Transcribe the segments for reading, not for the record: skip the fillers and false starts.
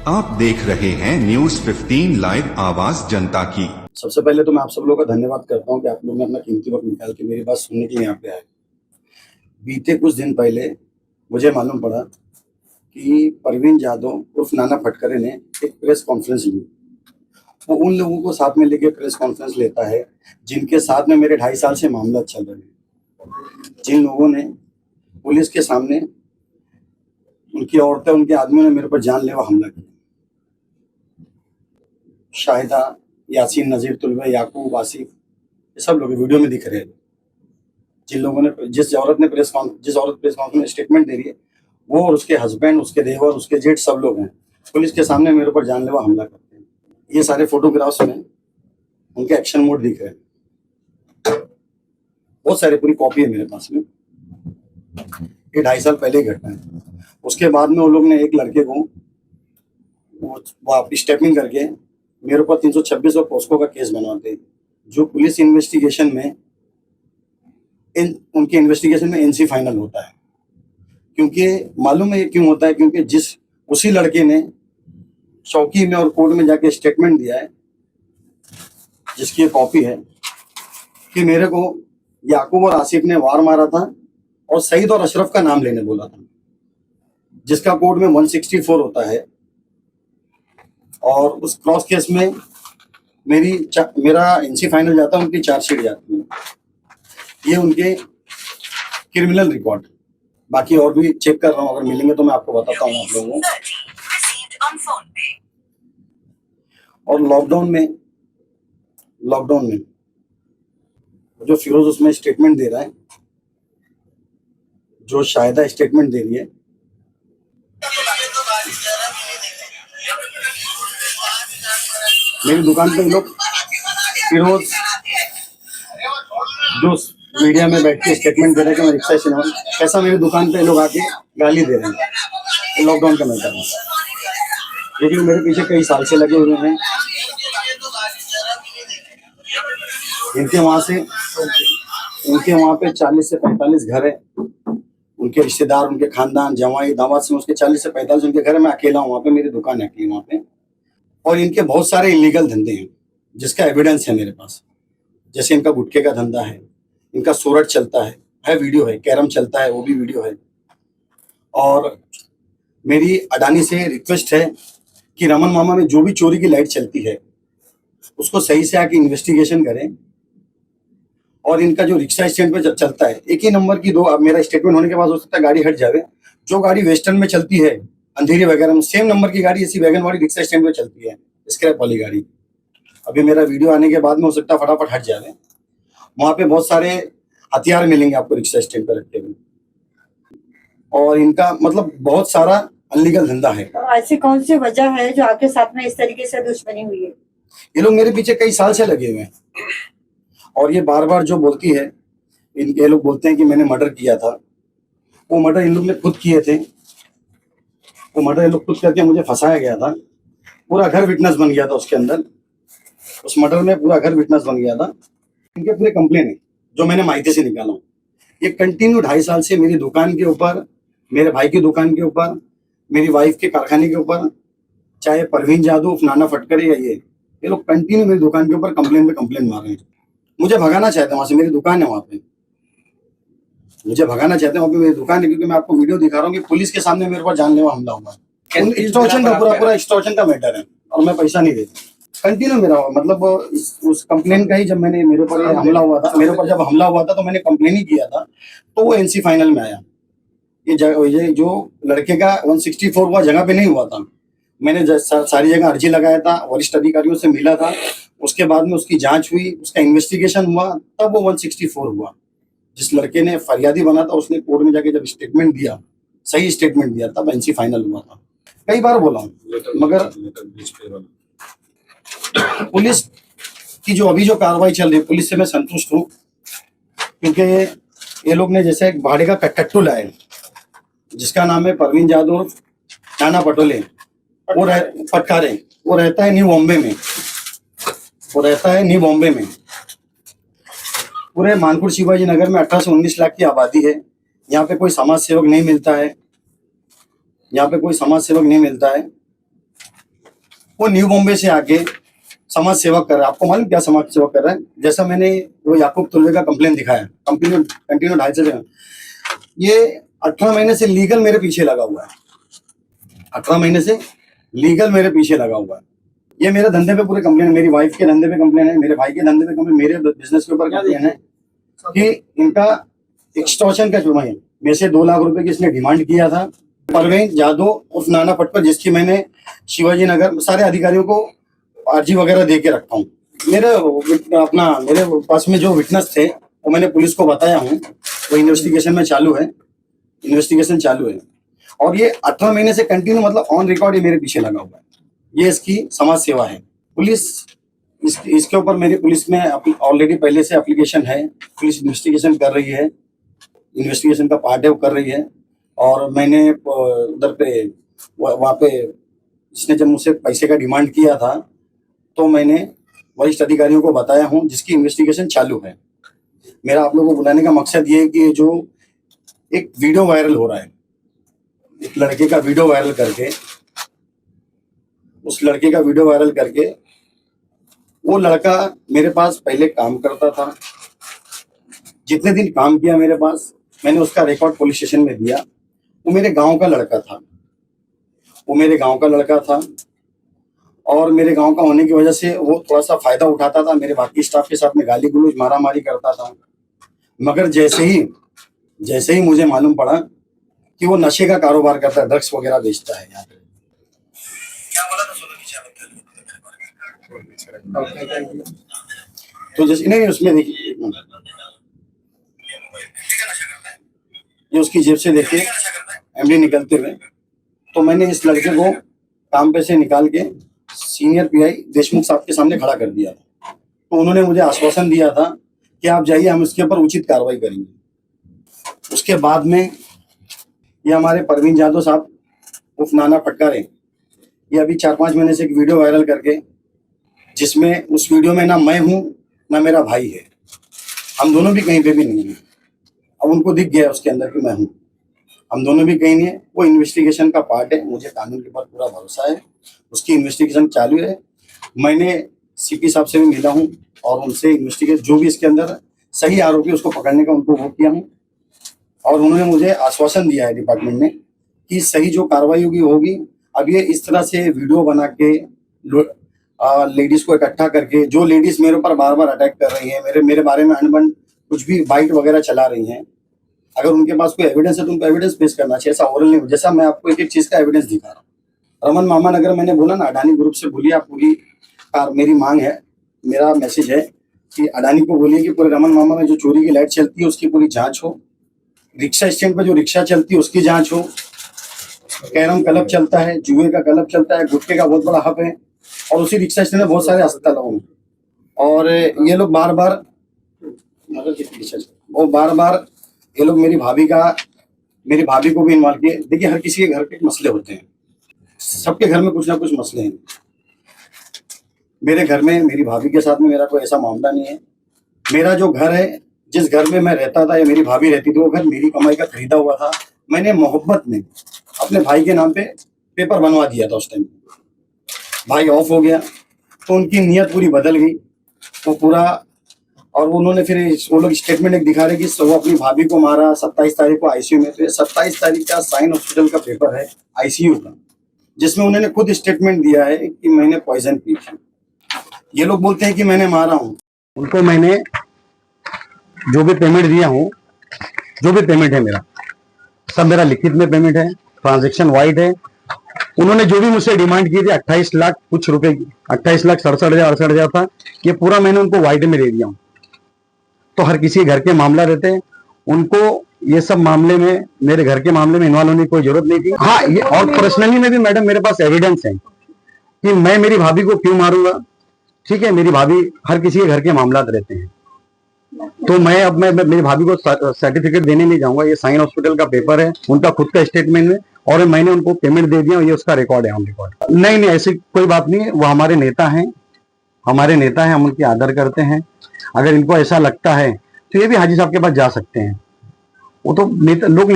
आप देख रहे हैं न्यूज 15 लाइव, आवाज जनता की। सबसे पहले तो मैं आप सब लोगों का धन्यवाद करता हूं कि आप लोग ने अपना कीमती वक्त निकाल के मेरी बात सुनने के लिए यहाँ पे आए। बीते कुछ दिन पहले मुझे मालूम पड़ा कि परवीन जाधव उर्फ नाना फटकरे ने एक प्रेस कॉन्फ्रेंस ली। वो उन लोगों को साथ में लेके प्रेस कॉन्फ्रेंस लेता है जिनके साथ में मेरे 2.5 साल से मामला चल रहे हैं, जिन लोगों ने पुलिस के सामने उनकी औरतें उनके आदमियों ने मेरे पर जानलेवा हमला किया। शाहिदा, यासीन, नजीर, तुलबे, याकूब, आसिफ, ये सब लोग वीडियो में दिख रहे हैं। जिन लोगों ने जिस औरत प्रेस कॉन्फ्रेंस में स्टेटमेंट दे रही है, वो और उसके हस्बैंड, उसके देवर, उसके जेठ सब लोग हैं, पुलिस के सामने मेरे ऊपर जानलेवा हमला करते हैं। ये सारे फोटोग्राफ्स में उनके एक्शन मोड दिख रहे हैं, बहुत सारे, पूरी कॉपी है मेरे पास में। ये 2.5 साल पहले की घटना है। उसके बाद में वो लोग ने एक लड़के को वो स्टेपिंग करके मेरे ऊपर 326 और पोस्को का केस बनवाते हैं, जो पुलिस इन्वेस्टिगेशन में उनके इन्वेस्टिगेशन में एनसी फाइनल होता है। क्योंकि मालूम है ये क्यों होता है, क्योंकि उसी लड़के ने चौकी में और कोर्ट में जाके स्टेटमेंट दिया है, जिसकी ये कॉपी है, कि मेरे को याकूब और आसिफ ने वार मारा था और सईद और अशरफ का नाम लेने बोला था, जिसका कोड में 164 होता है। और उस क्रॉस केस में मेरा एनसी फाइनल जाता है, उनकी चार्जशीट जाती है। ये उनके क्रिमिनल रिकॉर्ड, बाकी और भी चेक कर रहा हूँ, अगर मिलेंगे तो मैं आपको बताता हूँ आप लोगों को। और लॉकडाउन में जो फिरोज उसमें स्टेटमेंट दे रहा है, जो शाहिदा स्टेटमेंट दे रही है, मेरी दुकान पे लोग फिरोज जो मीडिया में बैठ के स्टेटमेंट दे रहे हैं कि मैं रिक्शा सिनेमा, ऐसा मेरी दुकान पे लोग आके गाली दे रहे हैं। लॉकडाउन का मैटर है, लेकिन मेरे पीछे कई साल से लगे हुए हैं। इनके वहाँ पे 40 से 45 घर है, उनके रिश्तेदार, उनके खानदान, जवाई दामाद से उसके 40 से 45 उनके घर है। मैं अकेला हूँ वहाँ पे, मेरी दुकान है अकेली वहाँ पे। और इनके बहुत सारे इलीगल धंधे हैं, जिसका एविडेंस है मेरे पास। जैसे इनका गुटखे का धंधा है, इनका सूरत चलता है वीडियो है, कैरम चलता है, वो भी वीडियो है। और मेरी अडानी से रिक्वेस्ट है कि रमन मामा में जो भी चोरी की लाइट चलती है, उसको सही से आके इन्वेस्टिगेशन करें। और इनका जो रिक्शा स्टैंड पे चलता है, एक ही नंबर की 2, अब मेरा स्टेटमेंट होने के बाद हो सकता है गाड़ी हट जावे, जो गाड़ी वेस्टर्न में चलती है, अंधेरी वगैरह में, सेम नंबर की गाड़ी ऐसी वैगन वाली रिक्शा स्टैंड पे चलती है, स्क्रैप वाली गाड़ी। अभी मेरा वीडियो आने के बाद में हो सकता है फटाफट हट जाए। वहां पे बहुत सारे हथियार मिलेंगे आपको रिक्शा स्टैंड पर रखे हुए, और इनका मतलब बहुत सारा अनलीगल धंधा है। ऐसी कौन सी वजह है जो आपके साथ में इस तरीके से दुश्मनी हुई है? ये लोग मेरे पीछे कई साल से लगे हुए हैं, और ये बार बार जो बोलती है, ये लोग बोलते हैं कि मैंने मर्डर किया था। वो मर्डर इन लोग ने खुद किए थे, वो मर्डर ये लोग खुद करके मुझे फंसाया गया था। पूरा घर विटनेस बन गया था उसके अंदर, उस मर्डर में पूरा घर विटनेस बन गया था। इनके पूरे कंप्लेन है जो मैंने माहिती से निकाला हूँ। ये कंटिन्यू 2.5 साल से मेरी दुकान के ऊपर, मेरे भाई की दुकान के ऊपर, मेरी वाइफ के कारखाने के ऊपर, चाहे परवीन जाधव, नाना फटकरे या ये लोग कंटिन्यू मेरी दुकान के ऊपर कंप्लेन पे कंप्लेन मार रहे हैं। मुझे भगाना चाहते हैं वहां से, मेरी दुकान है वहां पे, मुझे भगाना चाहते हैं वहां पे मेरी दुकान है, क्योंकि मैं आपको वीडियो दिखा रहा हूँ कि पुलिस के सामने मेरे पर जानलेवा हमला हुआ है। एक्सटॉर्शन का पूरा एक्सटॉर्शन का मैटर है, और मैं पैसा नहीं देता। कंटिन्यू मेरा मतलब उस कंप्लेन का ही, जब मैंने मेरे ऊपर हमला हुआ था, जब हमला हुआ था तो मैंने कंप्लेन ही किया था, तो वो एनसी फाइनल में आया। ये जो लड़के का 164 हुआ जगह पे नहीं हुआ था, मैंने सारी जगह अर्जी लगाया था, वरिष्ठ अधिकारियों से मिला था, उसके बाद में उसकी जांच हुई, उसका इन्वेस्टिगेशन हुआ, तब वो 164 हुआ। जिस लड़के ने फरियादी बना था, उसने कोर्ट में जाके जब स्टेटमेंट दिया, सही स्टेटमेंट दिया, तब एनसी फाइनल हुआ था। कई बार बोला हूँ, मगर पुलिस की जो अभी जो कार्रवाई चल रही है, पुलिस से मैं संतुष्ट हूँ। क्योंकि ये लोग ने जैसे एक भाड़े का कट्टू लाए, जिसका नाम है परवीन जाधव, नाना पटोले, फटकारे, वो रहता है न्यू बॉम्बे में, पूरे मानपुर शिवाजी नगर में 18 से 19 लाख की आबादी है। यहाँ पे कोई समाज सेवक नहीं मिलता है, वो न्यू बॉम्बे से आके समाज सेवा कर रहा है। आपको मालूम क्या समाज सेवा कर रहा है? जैसा मैंने वो याकूब तुल्वे का कंप्लेन दिखाया, कंटिन्यू कंटिन्यू 2.5 ये 18 महीने से लीगल मेरे पीछे लगा हुआ है। 18 महीने से लीगल मेरे पीछे लगा हुआ है। ये मेरे धंधे पे पूरे कंप्लेन, मेरी वाइफ के धंधे पे कंप्लेन है, मेरे भाई के धंधे पे कंप्लेन, मेरे बिजनेस के ऊपर कंप्लेन है कि इनका एक्सटॉर्शन का जुर्म है। मेरे से 2 लाख रुपए की इसने डिमांड किया था। परवीन जादव उर्फ नाना पटपर, जिसकी मैंने शिवाजी नगर सारे अधिकारियों को आरजी वगैरह दे के रखा हूँ। मेरे पास में जो विटनेस थे वो मैंने पुलिस को बताया हूँ, वो इन्वेस्टिगेशन में चालू है, इन्वेस्टिगेशन चालू है। और ये 18 महीने से कंटिन्यू मतलब ऑन रिकॉर्ड ये मेरे पीछे लगा हुआ है। ये इसकी समाज सेवा है। पुलिस इसके ऊपर मेरी पुलिस में ऑलरेडी पहले से एप्लीकेशन है, पुलिस इन्वेस्टिगेशन कर रही है, इन्वेस्टिगेशन का पार्ट है वो कर रही है। और मैंने उधर पे वहाँ पे इसने जब मुझसे पैसे का डिमांड किया था तो मैंने वरिष्ठ अधिकारियों को बताया हूँ, जिसकी इन्वेस्टिगेशन चालू है। मेरा आप लोगों को बुलाने का मकसद ये है कि जो एक वीडियो वायरल हो रहा है, एक लड़के का वीडियो वायरल करके, उस लड़के का वीडियो वायरल करके, वो लड़का मेरे पास पहले काम करता था। जितने दिन काम किया मेरे पास, मैंने उसका रिकॉर्ड पुलिस स्टेशन में दिया। वो मेरे गांव का लड़का था, वो मेरे गांव का लड़का था। और मेरे गांव का होने की वजह से वो थोड़ा सा फायदा उठाता था, मेरे बाकी स्टाफ के साथ में गाली गलौज मारा मारी करता था। मगर जैसे ही मुझे मालूम पड़ा कि वो नशे का कारोबार करता है, ड्रग्स वगैरह बेचता है यहाँ पे। क्या बोला था सोनू तो जैसे नहीं उसमें देखिए, ये उसकी जेब से देखिए एमडी निकलते हुए। तो मैंने इस लड़के को काम पे से निकाल के सीनियर पीआई देशमुख साहब के सामने खड़ा कर दिया था। तो उन्होंने मुझे आश्वासन दिया था कि आप जाइए, हम इसके ऊपर उचित कार्रवाई करेंगे। उसके बाद में ये हमारे परवीन जादव साहब उर्फ नाना पटकर हैं, ये अभी 4-5 महीने से एक वीडियो वायरल करके, जिसमें उस वीडियो में ना मैं हूँ ना मेरा भाई है, हम दोनों भी कहीं पे भी नहीं है। अब उनको दिख गया उसके अंदर कि मैं हूँ, हम दोनों भी कहीं नहीं है। वो इन्वेस्टिगेशन का पार्ट है, मुझे कानून के ऊपर पूरा भरोसा है, उसकी इन्वेस्टिगेशन चालू है। मैंने सीपी साहब से भी मिला हूँ और उनसे इन्वेस्टिगेट जो भी इसके अंदर सही आरोपी उसको पकड़ने का उनको वो किया हूँ। और उन्होंने मुझे आश्वासन दिया है डिपार्टमेंट ने कि सही जो कार्रवाई होगी। अब ये इस तरह से वीडियो बना के लेडीज को इकट्ठा करके, जो लेडीज मेरे ऊपर बार बार अटैक कर रही है, मेरे बारे में अनबन कुछ भी बाइट वगैरह चला रही हैं, अगर उनके पास कोई एविडेंस है तो उनको एविडेंस पेश करना चाहिए। ऐसा ओरल नहीं, जैसा मैं आपको एक एक चीज का एविडेंस दिखा रहा हूँ। रमन मामा नगर मैंने बोला ना, अडानी ग्रुप से बोलिए आप पूरी मेरी मांग है, मेरा मैसेज है कि अडानी को बोलिए कि पूरे रमन मामा में जो चोरी की लाइट चलती है उसकी पूरी जांच हो, रिक्शा स्टैंड पर जो रिक्शा चलती है उसकी जांच हो, कैरम क्लब चलता है, जुए का क्लब चलता है, गुटके का बहुत बड़ा हब है, और उसी रिक्शा स्टैंड में बहुत सारे अस्पताल होंगे। और ये लोग बार बार ये लोग मेरी भाभी को भी इन्वॉल्व किए। देखिए, हर किसी के घर के मसले होते हैं, सबके घर में कुछ ना कुछ मसले हैं। मेरे घर में मेरी भाभी के साथ में मेरा कोई ऐसा मामला नहीं है। मेरा जो घर है, जिस घर में मैं रहता था या मेरी भाभी रहती थी, वो घर मेरी कमाई का खरीदा हुआ था। मैंने मोहब्बत में अपने भाई के नाम पे पेपर बनवा दिया था। उस टाइम भाई ऑफ हो गया तो उनकी नीयत पूरी बदल गई, वो पूरा। और उन्होंने फिर वो लोग स्टेटमेंट एक दिखा रहे कि वो अपनी भाभी को मारा 27 तारीख को आईसीयू में। तो 27 तारीख का साइन हॉस्पिटल का पेपर है आईसीयू का, जिसमें उन्होंने खुद स्टेटमेंट दिया है कि मैंने पॉइजन पी थी। ये लोग बोलते हैं कि मैंने मारा हूँ। उनको मैंने जो भी पेमेंट दिया हूँ, जो भी पेमेंट है मेरा, सब मेरा लिखित में पेमेंट है, ट्रांजेक्शन वाइड है। उन्होंने जो भी मुझसे डिमांड की थी 28 लाख कुछ रुपए की, 28,67,000 था, ये पूरा मैंने उनको वाइड में दे दिया हूँ। तो हर किसी घर के मामला रहते हैं, उनको ये सब मामले में, मेरे घर के मामले में इन्वॉल्व होने की कोई जरूरत नहीं थी। हाँ, ये और पर्सनली में भी मैडम मेरे पास एविडेंस है कि मैं मेरी भाभी को क्यों मारूंगा। ठीक है, मेरी भाभी, हर किसी के घर के मामला रहते हैं, तो मैं अब मैं मेरी भाभी को सर्टिफिकेट देने नहीं जाऊंगा। ये साइन हॉस्पिटल का पेपर है, उनका खुद का स्टेटमेंट है, और मैंने उनको पेमेंट दे दिया, ये उसका रिकॉर्ड है, ऑन रिकॉर्ड। नहीं, ऐसी कोई बात नहीं है, वो हमारे नेता हैं, हम उनकी आदर करते हैं। अगर इनको ऐसा लगता है तो ये भी हाजी साहब के पास जा सकते हैं। वो तो नेता, लोग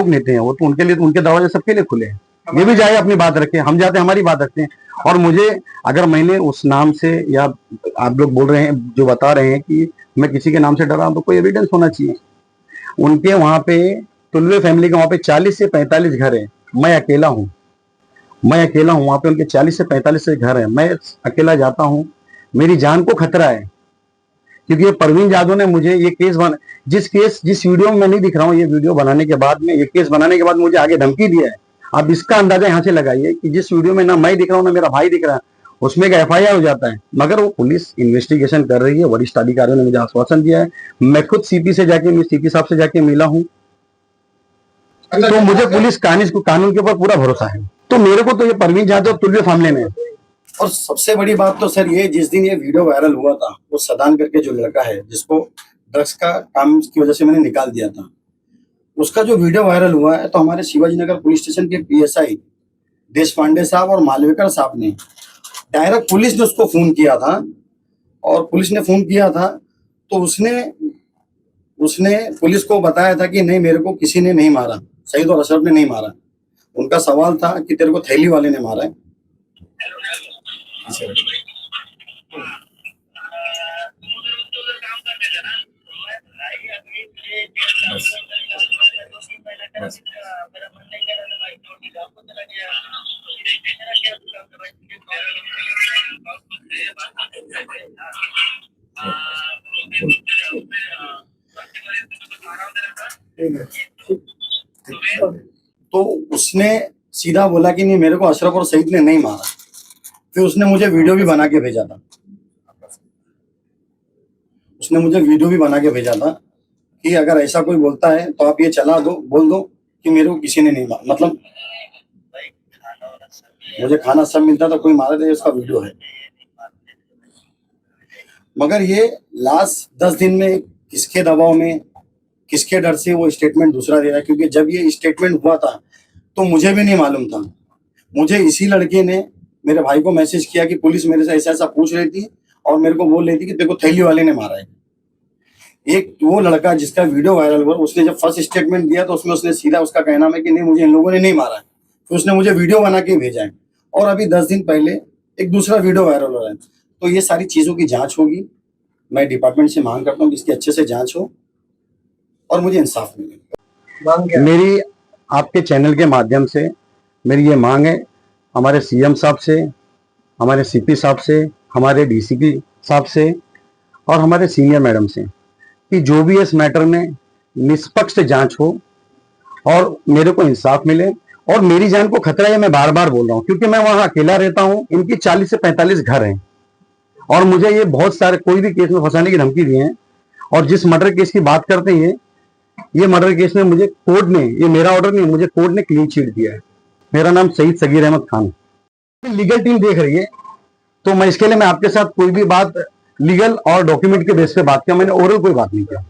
नेते हैं, वो तो उनके लिए, उनके दरवाजे सबके लिए खुले हैं। ये भी जाए अपनी बात रखे, हम जाते हमारी बात रखते हैं। और मुझे अगर मैंने उस नाम से, या आप लोग बोल रहे हैं जो बता रहे हैं कि मैं किसी के नाम से डरा हूं, तो कोई एविडेंस होना चाहिए। उनके वहां पे तुलवे फैमिली के वहां पे 40 से 45 घर है, मैं अकेला हूँ वहां पे। उनके 40 से 45 से घर है, मैं अकेला जाता हूँ, मेरी जान को खतरा है। क्योंकि ये परवीन जादव ने मुझे ये जिस वीडियो में मैं नहीं दिख रहा हूँ, ये वीडियो बनाने के बाद में, ये केस बनाने के बाद मुझे आगे धमकी दिया है। आप इसका अंदाजा यहां से लगाइए कि जिस वीडियो में ना मैं दिख रहा हूं ना मेरा भाई दिख रहा है, उसमें एक FIR हो जाता है। मगर वो पुलिस इन्वेस्टिगेशन कर रही है, वरिष्ठ अधिकारियों ने मुझे आश्वासन दिया है। मैं खुद CP साहब से जाके मिला हूं। तो मुझे पुलिस कानून के ऊपर पूरा भरोसा है। तो मेरे को तो ये परवीन जादव तुलवे मामले में। और सबसे बड़ी बात तो सर ये, जिस दिन ये वीडियो वायरल हुआ था, वो सदान करके जो लड़का है जिसको ड्रग्स का काम की वजह से मैंने निकाल दिया था, उसका जो वीडियो वायरल हुआ है, तो हमारे शिवाजी नगर पुलिस स्टेशन के PSI देश पांडे साहब और मालवेकर साहब ने डायरेक्ट, पुलिस ने उसको फोन किया था। और पुलिस ने फोन किया था तो उसने पुलिस को बताया था कि नहीं, मेरे को किसी ने नहीं मारा, सईद और अशरफ ने नहीं मारा। उनका सवाल था कि तेरे को थैली वाले ने मारा है। तो उसने सीधा बोला कि नहीं, मेरे को अशरफ और सईद ने नहीं मारा। फिर उसने मुझे वीडियो भी बना के भेजा था कि अगर ऐसा कोई बोलता है तो आप ये चला दो, बोल दो कि मेरे को किसी ने नहीं मारा। मतलब मुझे खाना सब मिलता था, कोई मारा था, उसका वीडियो है। मगर ये लास्ट 10 दिन में किसके दबाव में, किसके डर से वो स्टेटमेंट दूसरा दे रहा है। क्योंकि जब ये स्टेटमेंट हुआ था तो मुझे भी नहीं मालूम था। मुझे इसी लड़के ने मेरे भाई को मैसेज किया कि पुलिस मेरे से ऐसा पूछ रही थी और मेरे को बोल रही थी कि तेरे को थैली वाले ने मारा है। एक वो लड़का जिसका वीडियो वायरल हुआ, उसने जब फर्स्ट स्टेटमेंट दिया तो उसमें उसने सीधा, उसका कहना है कि नहीं, मुझे इन लोगों ने नहीं मारा है। तो उसने मुझे वीडियो बना के भेजा है। और अभी 10 दिन पहले एक दूसरा वीडियो वायरल हो रहा है। तो ये सारी चीजों की जांच होगी। मैं डिपार्टमेंट से मांग करता हूँ कि इसकी अच्छे से जांच हो और मुझे इंसाफ मिले। मेरी आपके चैनल के माध्यम से मेरी ये मांग है, हमारे CM साहब से, हमारे CP साहब से, हमारे DCP साहब से और हमारे सीनियर मैडम से, कि जो भी इस मैटर में निष्पक्ष जांच हो और मेरे को इंसाफ मिले। और मेरी जान को खतरा है, मैं बार बार बोल रहा हूँ, क्योंकि मैं वहां अकेला रहता हूँ। इनकी 40 से 45 घर हैं और मुझे ये बहुत सारे कोई भी केस में फंसाने की धमकी दी है। और जिस मर्डर केस की बात करते हैं, ये मर्डर केस में मुझे कोर्ट ने, ये मेरा ऑर्डर नहीं, मुझे कोर्ट ने क्लीन चिट दिया है। मेरा नाम सईद सगीर अहमद खान। लीगल टीम देख रही है, तो मैं इसके लिए, मैं आपके साथ कोई भी बात लीगल और डॉक्यूमेंट के बेस पे बात किया, मैंने ओरल कोई बात नहीं किया।